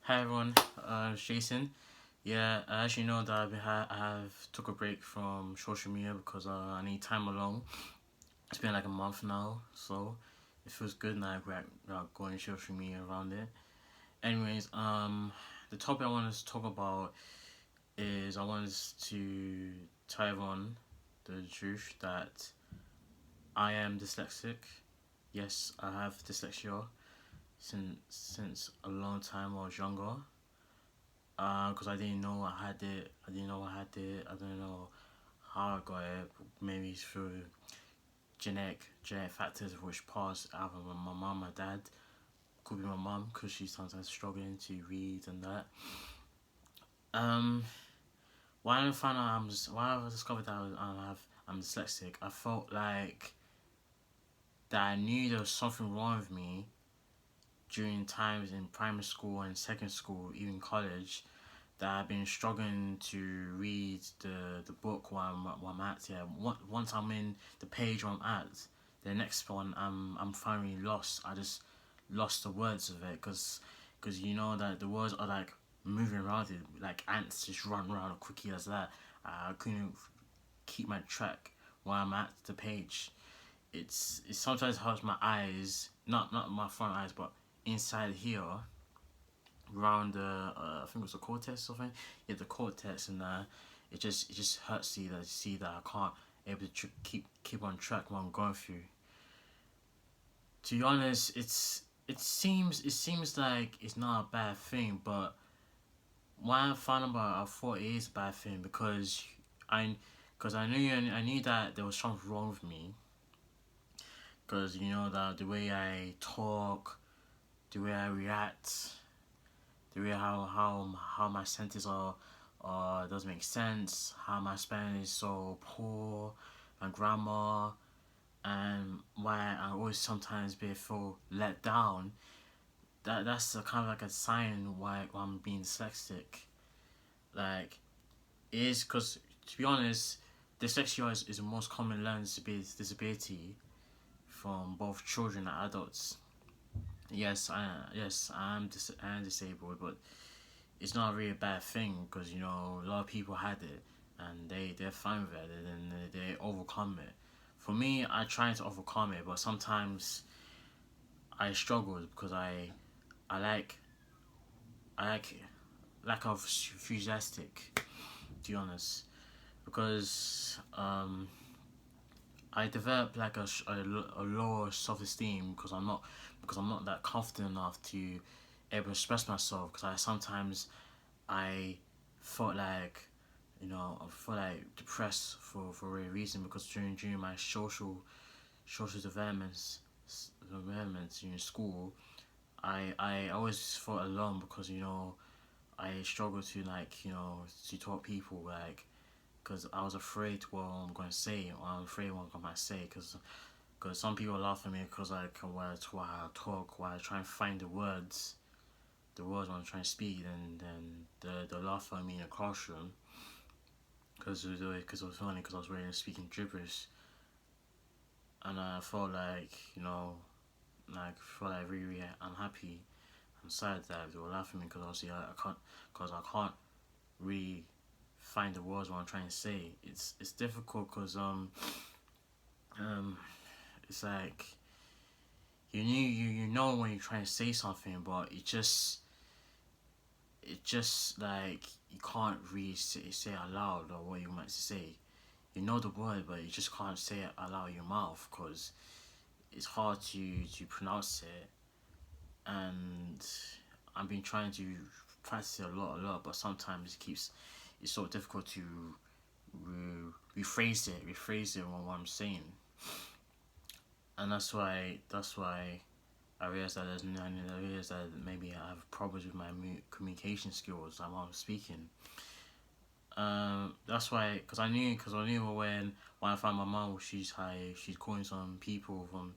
Hi everyone, it's Jason. Yeah, I actually know that I have took a break from social media because I need time alone. It's been like a month now, so it feels good now going social media around it. Anyways, the topic I want to talk about is I wanted to tell everyone the truth that I am dyslexic. Yes, I have dyslexia since a long time when I was younger. Because I didn't know I had it. I didn't know I had it. I didn't know how I got it. Maybe through genetic factors which passed either my mom or dad. Could be my mom because she's sometimes struggling to read and that. Um, when I found out when I discovered that I'm dyslexic, I felt like that I knew there was something wrong with me during times in primary school and secondary school, even college, that I've been struggling to read the book while I'm at. Yeah, once I'm in the page where I'm at, the next one I'm finally lost. I just lost the words of it because you know that the words are like moving around it like ants just run around quickly as that. I couldn't keep my track while I'm at the page. It sometimes hurts my eyes, not my front eyes, but inside here around the I think it was the cortex or something. Yeah, the cortex, and it just hurts to see that I can't able to keep on track what I'm going through. To be honest, it seems like it's not a bad thing, but when I found about, I thought it is a bad thing I because I knew that there was something wrong with me because you know that the way I talk, the way I react, the way how my sentences doesn't make sense, how my Spanish is so poor, my grammar, and why I always sometimes feel let down. That's a kind of like a sign why I'm being dyslexic. Like it is because to be honest, dyslexia is the most common learning disability from both children and adults. I am disabled, but it's not really a bad thing because you know a lot of people had it and they're fine with it and they overcome it. For me, I try to overcome it, but sometimes I struggle because I like I like lack of enthusiastic, to be honest, because I develop like a lower self esteem because I'm not that confident enough to able to express myself because I sometimes I felt like I felt like depressed for a reason because during my social developments in school I always felt alone because I struggled to to talk people like because I was afraid what I'm going to say or I'm afraid what I'm going to say because some people laugh at me because like while I talk while I try and find the words when I'm trying to speak, and then the laugh at me in the classroom because it was funny because I was really speaking gibberish, and I felt like felt like really unhappy and sad that they were laughing at me because obviously I can't really find the words what I'm trying to say. It's difficult because um it's like you know when you're trying to say something, but it just like you can't really say out loud or what you might say. You know the word, but you just can't say it out loud in your mouth because it's hard to pronounce it. And I've been trying to practice it a lot, but sometimes it's so difficult to rephrase it on what I'm saying, and that's why I realized that I realized that maybe I have problems with my communication skills while I'm speaking. That's why, because I knew when I found my mom, she's calling some people from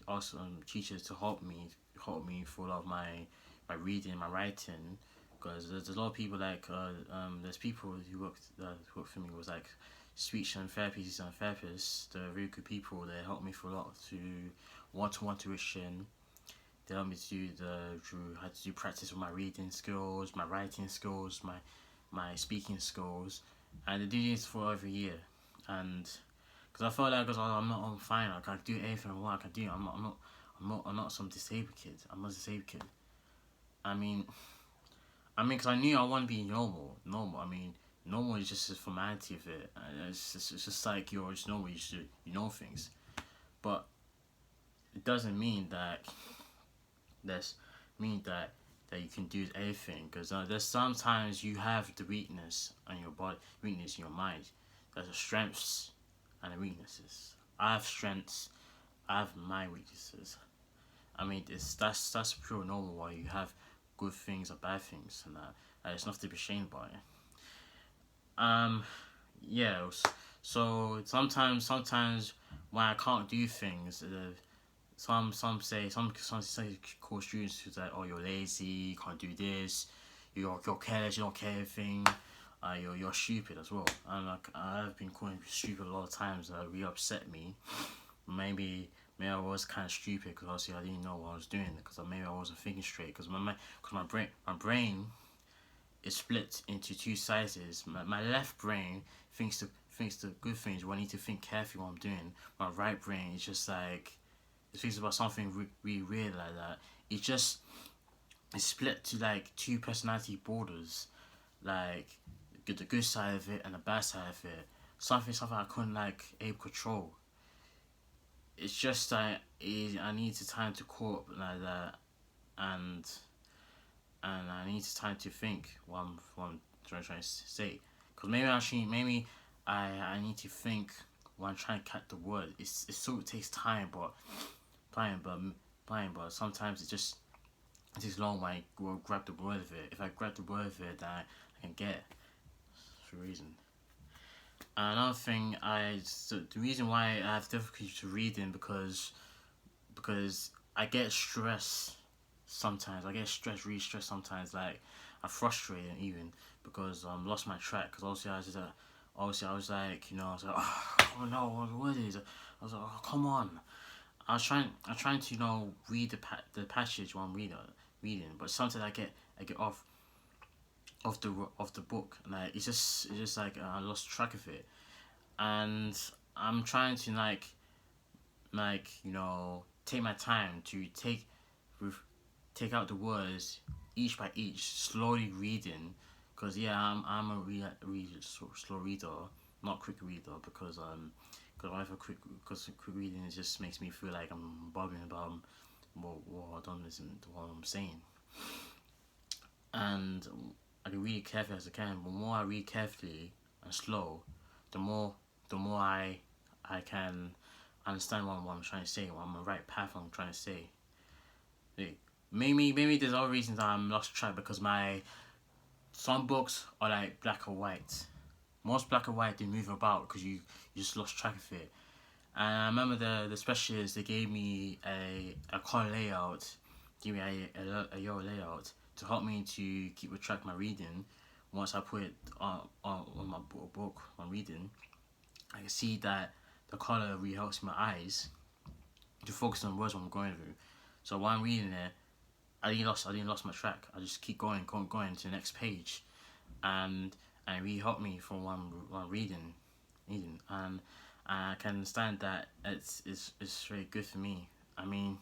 also teachers to help me for a lot of my reading, my writing, because there's a lot of people like there's people who work for me was like speech and therapists. They're very good people. They help me for a lot to one-to-one tuition They helped me to had to do practice with my reading skills, my writing skills, my speaking skills, and they do this for over a year. And because I felt like, cause I'm fine, like, I can do anything I want, I can do. I'm not some disabled kid. I'm not a disabled kid. I mean, because I knew I want to be normal. I mean, normal is just a formality of it. And it's just like you're just normal. You know things, but it doesn't mean that that's that you can do everything. Because there's sometimes you have the weakness in your body, weakness in your mind. There's the strengths and the weaknesses. I have strengths. I have my weaknesses. I mean, that's pure normal. Why you have good things or bad things, and that it's nothing to be ashamed by. Um, yeah. So sometimes when I can't do things, some say call students who's like, oh, you're lazy, you can't do this, you're careless, you don't care anything, you're stupid as well. And like I've been called stupid a lot of times. That really upset me. Maybe I was kind of stupid because obviously I didn't know what I was doing, because maybe I wasn't thinking straight, because my brain is split into two sizes. My left brain thinks the good things where I need to think carefully what I'm doing. My right brain is just like, it thinks about something really weird like that. It's split to like two personality borders, like the good side of it and the bad side of it. Something I couldn't like able control. It's just that I need the time to cope like that, and I need time to think what I'm trying to say. Because maybe I need to think when I'm trying to catch the word. It sort of takes time, but sometimes it takes long when I go grab the word of it. If I grab the word of it, then I can get it for a reason. Another thing, the reason why I have difficulty to reading because I get stressed sometimes. I get stressed, really stressed sometimes. Like I'm frustrated even because lost my track. Because obviously I was like, I was like, oh no, what is it? I was like, oh come on. I'm trying to read the passage while I'm reading, but sometimes I get off the book. Like it's just like I lost track of it, and I'm trying to take my time to take out the words each by each, slowly reading. Because yeah, I'm a slow reader, not quick reader, because because quick reading just makes me feel like I'm bubbling about what I don't listen to what I'm saying. And I can read carefully as I can. But the more I read carefully and slow, the more I can understand what I'm trying to say, what I'm on the right path I'm trying to say. Maybe there's other reasons I'm lost track, because some books are like black or white. Most black and white, they move about because you just lost track of it. And I remember the specialists, they gave me a color layout, gave me a yellow layout to help me to keep a track of my reading. Once I put it on my book on reading, I can see that the color really helps my eyes to focus on words I'm going through. So while I'm reading it, I didn't lost my track. I just keep going to the next page, and it really helped me from one reading, and I can understand that it's very good for me. I mean,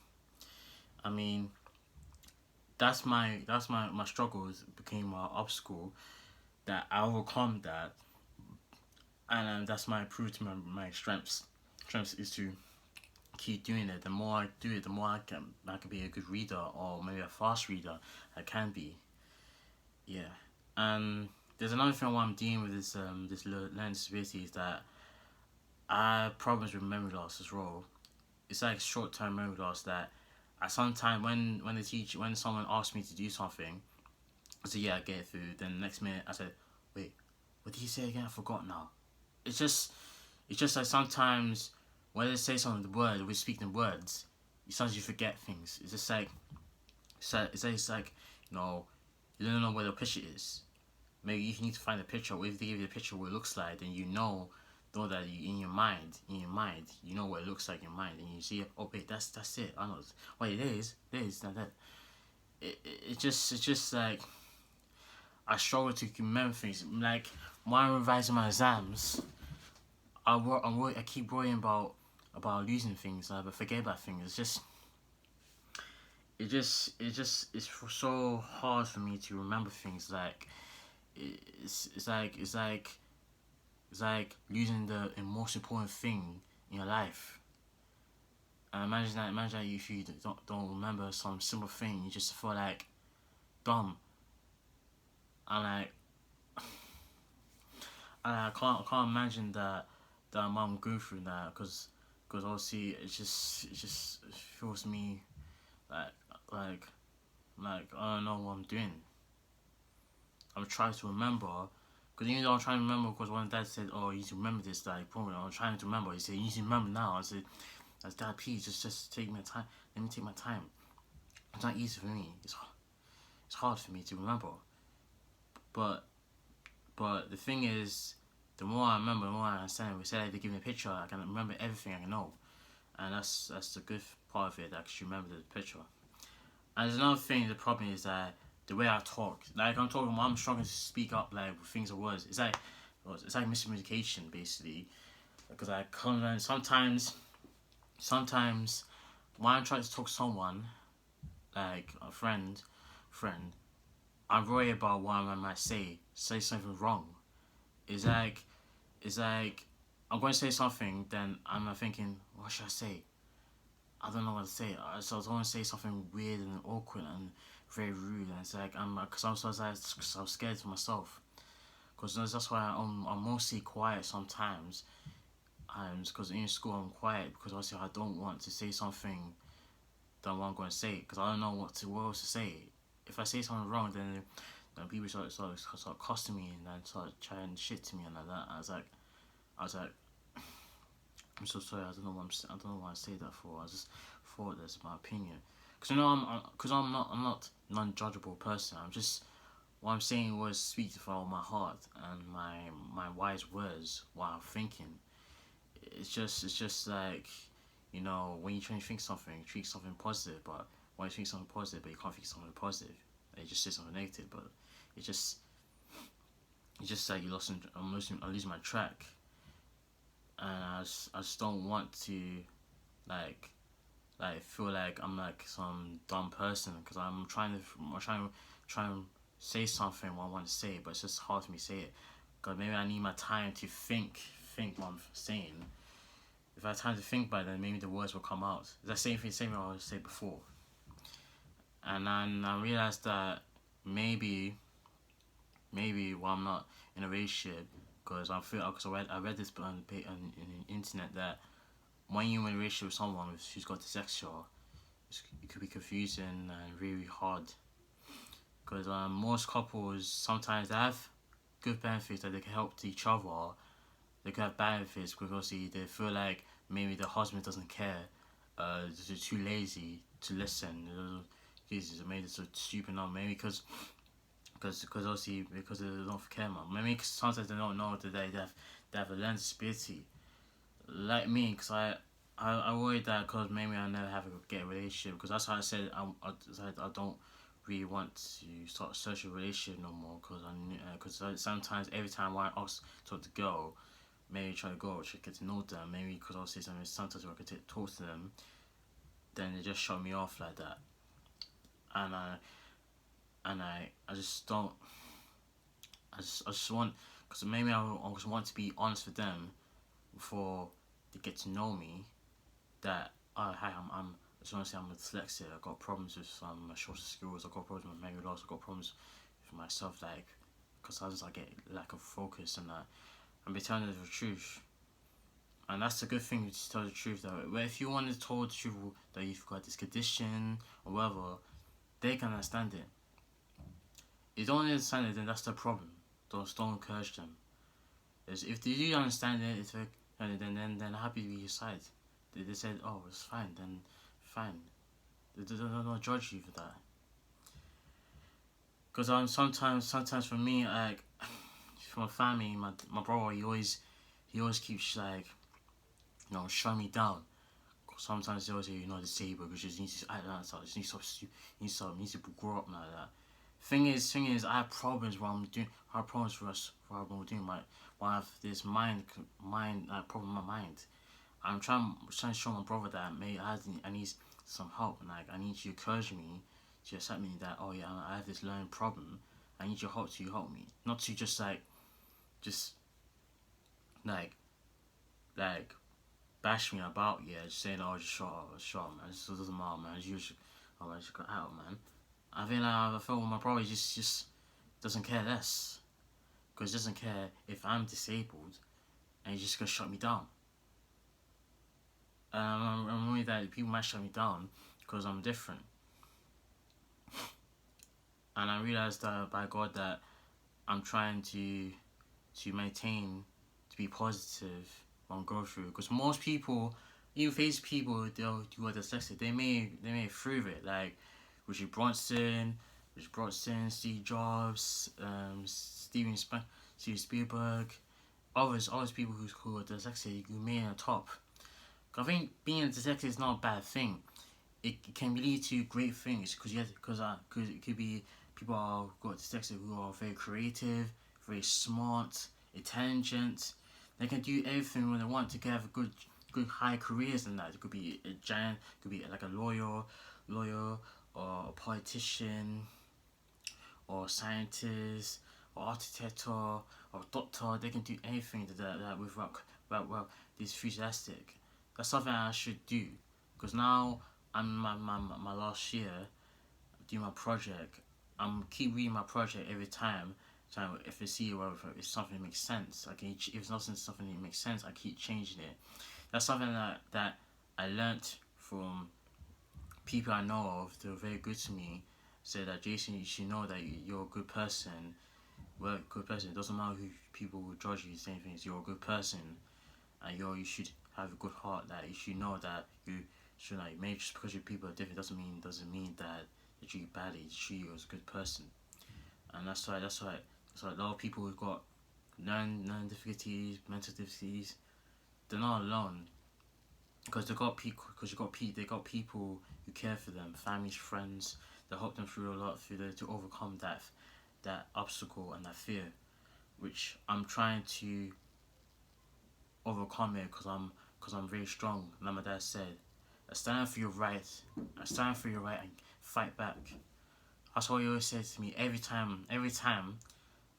that's my struggles became my obstacle that I overcome that, and that's my proof to my strengths. Strengths is to keep doing it. The more I do it, the more I can be a good reader, or maybe a fast reader. I can be. Yeah. There's another thing why I'm dealing with this learning disability is that I have problems with memory loss as well. It's like short term memory loss that at some time when someone asks me to do something, I say yeah, I get it through. Then the next minute I said, wait, what did you say again? I forgot now. It's just like sometimes when they say something the word, we speak the words, sometimes you forget things. It's just like it's like you don't know where the picture is. Maybe you need to find a picture, or if they give you the picture what it looks like, then know that in your mind, you know what it looks like in your mind, and you see, oh wait, that's it. I know. Wait, it is not that. It's just like I struggle to remember things. Like when I'm revising my exams, I keep worrying about losing things, but forget about things. It's so hard for me to remember things. Like it's like losing the most important thing in your life. And imagine that if you don't remember some simple thing, you just feel like dumb. And like, I can't imagine that mom go through that, because obviously it just feels me like like I don't know what I'm doing. I'm trying to remember, because even though I'm trying to remember, because when dad said, "Oh, you need to remember this," like probably I'm trying to remember. He said, "You need to remember now." I said, "Dad, please, just take my time. Let me take my time." It's not easy for me. It's hard for me to remember. But the thing is, the more I remember, the more I understand. We said they give me a picture, I can remember everything I can know, and that's the good part of it. I actually remember the picture. And there's another thing. The problem is that the way I talk, like I'm struggling to speak up like with things or words. It's like miscommunication basically, because I come and sometimes when I'm trying to talk to someone, like a friend, I worry about what I might say something wrong. It's like it's like I'm going to say something, then I'm thinking, what should I say? I don't know what to say. So I don't want to say something weird and awkward and very rude. And it's like I'm scared for myself. Because that's why I'm mostly quiet sometimes. Because in school I'm quiet because obviously I don't want to say something that I'm going to say, because I don't know what else to say. If I say something wrong, then people start costing me and then start trying shit to me and like that. I was like, I'm so sorry. I don't know what I say that for. I just thought that's my opinion. Because I'm not non-judgeable person. I'm just, what I'm saying was speak from my heart and my wise words. What I'm thinking. It's just like, when you're trying to think something, think something positive. But when you think something positive, but you can't think something positive, and you just say something negative. But it just it's just like I'm losing my track, and I just don't want to like feel like I'm like some dumb person, because trying to say something what I want to say, but it's just hard for me to say it, because maybe I need my time to think what I'm saying. If I had time to think about it, then maybe the words will come out. It's the same thing I said before. And then I realized that maybe while I'm not in a relationship, because I read this on the internet that when you're in a relationship with someone who's got dyslexia, it could be confusing and really hard. Because most couples sometimes they have good benefits that they can help each other. They can have bad benefits because obviously they feel like maybe the husband doesn't care. They're too lazy to listen. Jesus, maybe they're so stupid now. Maybe because obviously because they don't care, man. Maybe cause sometimes they don't know that they have a learned disability, like me. Because I worry that because maybe I never have to get a relationship, because that's how I said I don't really want to start a relationship no more, because sometimes every time I ask talk to girl, maybe try to go to get to know them, maybe because obviously sometimes when I could talk to them, then they just shut me off like that, and I just don't. I just want, because maybe I just want to be honest with them before they get to know me. That hi, I'm I just want to say I'm dyslexic. I got problems with my social skills. I got problems with memory loss. I got problems with myself, like because sometimes I get lack of focus and that. And be telling them the truth. And that's a good thing to tell the truth. Though, but if you want to tell the truth that you've got this condition or whatever, they can understand it. If you don't understand it, then that's the problem. Don't encourage them. If they do understand it, then happy to be your side. They said, oh, it's fine. Then fine. They don't judge you for that. Because sometimes for me, like for my family, my brother, he always keeps like, shutting me down. Sometimes they always say you're not disabled because you just need to act like that. You need to stop. You need to grow up like that. Thing is, I have problems while I'm doing. I have problems for us while I'm doing my. While I have this problem in my mind. I'm trying to show my brother that I need some help, and like I need you to encourage me to accept me that, oh yeah, I have this learning problem. I need your help to help me, not to just like like bash me about, yeah, just saying, oh, just shut up, man. It just doesn't matter, man. You should, oh man, just got out, man. I feel my brother just doesn't care less, because he doesn't care if I'm disabled, and he's just gonna shut me down. I'm worried that people might shut me down because I'm different. And I realized that by God that I'm trying to maintain, to be positive when going through. Because most people, even face people, they'll do what dyslexic. They may prove it, like Richard Bronson, Steve Jobs, Steven Spielberg, others people who are dyslexic who made it on top. I think being dyslexic is not a bad thing. It can lead to great things because it could be people who got dyslexia who are very creative, very smart, intelligent. They can do everything when they want to have good high careers and that. It could be a giant, could be like a lawyer, or a politician, or scientist, or architect, or doctor. They can do anything that without this futuristic. That's something I should do because now I'm my last year doing my project. I'm keep reading my project every time. So if I see whether if something makes sense, if it's not something that makes sense, I keep changing it. That's something that I learnt from people I know of. They're very good to me. Say that, Jason, you should know that you're a good person. Well, good person. It doesn't matter who people will judge you. Same things. You're a good person, and you should have a good heart. That you should know that you should like maybe just because your people are different doesn't mean that they treat you badly. They treat you as a good person, and that's why a lot of people who've got learning difficulties, mental difficulties, they're not alone because they got people who care for them, families, friends, that help them through a lot to overcome that obstacle and that fear, which I'm trying to overcome it because I'm very strong. Like my dad said, I stand for your right. I stand for your right and fight back. That's what he always says to me every time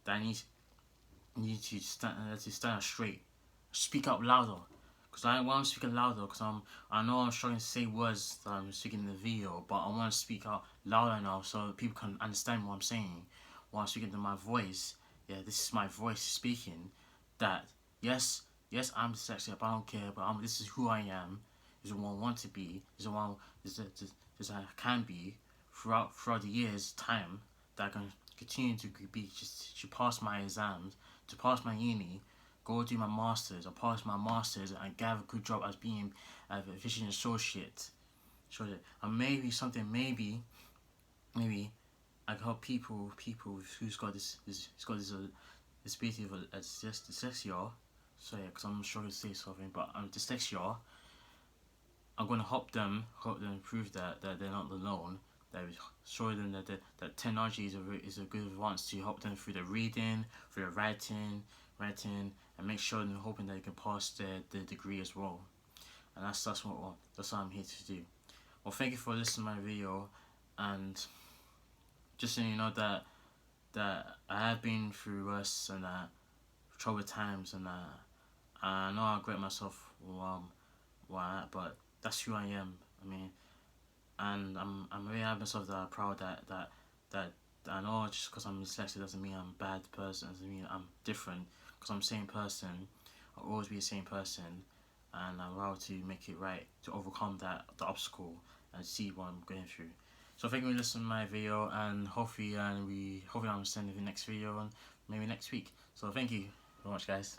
that I need to stand straight. Speak up louder. Because when I'm speaking louder, because I know I'm struggling to say words that I'm speaking in the video, but I want to speak out louder now so people can understand what I'm saying. While I'm speaking to my voice, yeah, this is my voice speaking. That yes, I'm dyslexic, but I don't care. But this is who I am. This is what I want to be. This is I can be throughout the years time that I can continue to be to pass my exams, to pass my uni, go do my masters, or pass my masters and get a good job as being a physician associate. And maybe I can help people who's got this disability of dyslexia. So yeah, because I'm struggling to say something, but I'm dyslexia. I'm gonna help them prove that they're not alone. That show them that technology is a good advance to help them through their reading, through their writing, and make sure they're hoping that they can pass their degree as well. And that's what I'm here to do. Well, thank you for listening to my video, and just so you know that I have been through worse and troubled times, and I know I regret myself but that's who I am. I mean, and I'm really happy myself that I'm proud that I know just because I'm dyslexic doesn't mean I'm a bad person. Doesn't mean I'm different. Because I'm the same person. I'll always be the same person, and I'm allowed to make it right, to overcome the obstacle and see what I'm going through. So thank you for listening to my video, and hopefully I'm sending the next video and maybe next week. So thank you very much, guys.